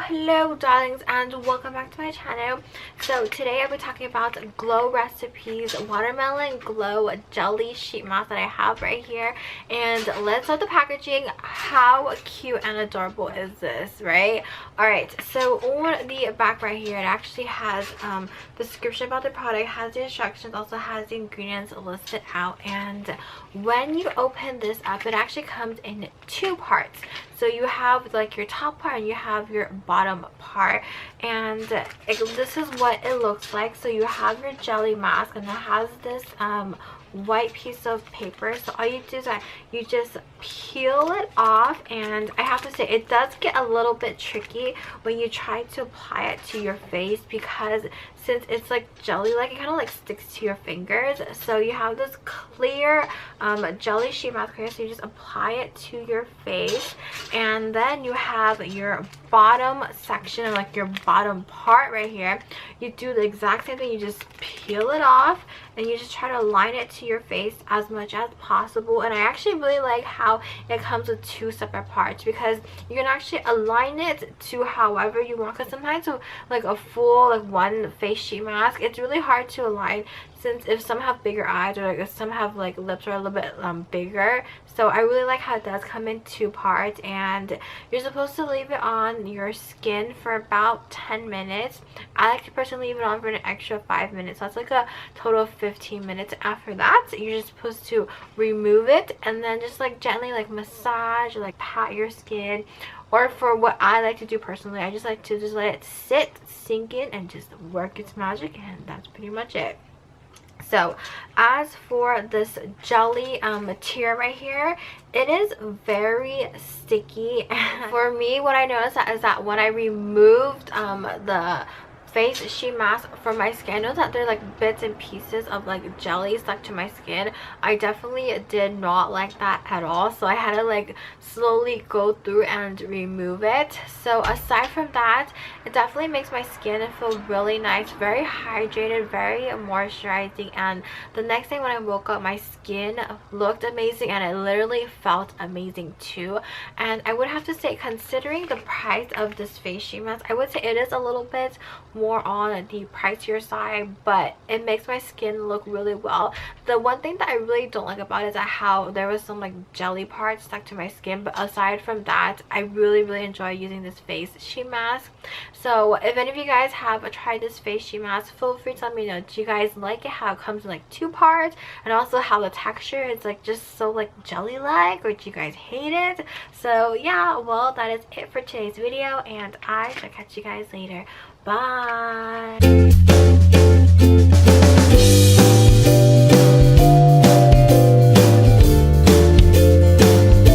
Hello darlings, and welcome back to my channel. So today I'll be talking about Glow Recipes watermelon glow jelly sheet mask that I have right here. And let's start the packaging. How cute and adorable is this, right? Alright, so on the back right here, it actually has the description about the product, has the instructions, also has the ingredients listed out. And when you open this up, it actually comes in two parts. So you have like your top part and you have your bottom part, and this is what it looks like. So you have your jelly mask, and it has this white piece of paper. So all you do is that you just peel it off, and I have to say it does get a little bit tricky when you try to apply it to your face, because since it's like jelly like, it kind of like sticks to your fingers. So you have this clear jelly sheet mask here, so you just apply it to your face, and then you have your bottom section, like your bottom part right here. You do the exact same thing. You just peel it off and you just try to align it to your face as much as possible. And I actually really like how it comes with two separate parts, because you can actually align it to however you want, because sometimes with like a full like one face sheet mask, it's really hard to align, since if some have bigger eyes, or like if some have like lips are a little bit bigger. So I really like how it does come in two parts, and you're supposed to leave it on your skin for about 10 minutes. I like to personally leave it on for an extra 5 minutes, so that's like a total of 15 minutes. After that, you're just supposed to remove it and then just like gently like massage or like pat your skin. Or for what I like to do personally, I just like to just let it sit, sink in, and just work its magic, and that's pretty much it. So as for this jelly material right here, it is very sticky. For me, what I noticed is that when I removed the face sheet mask from my skin, I know that there are like bits and pieces of like jelly stuck to my skin. I definitely did not like that at all, so I had to like slowly go through and remove it. So aside from that, it definitely makes my skin feel really nice, very hydrated, very moisturizing. And the next day when I woke up, my skin looked amazing, and it literally felt amazing too. And I would have to say, considering the price of this face sheet mask, I would say it is a little bit more on the pricier side, but it makes my skin look really well. The one thing that I really don't like about it is that how there was some like jelly parts stuck to my skin, but aside from that, I really enjoy using this face sheet mask. So if any of you guys have tried this face sheet mask, feel free to let me know. Do you guys like it, how it comes in like two parts, and also how the texture is like just so like jelly like, or do you guys hate it? So yeah, well, that is it for today's video, and I shall catch you guys later. Bye.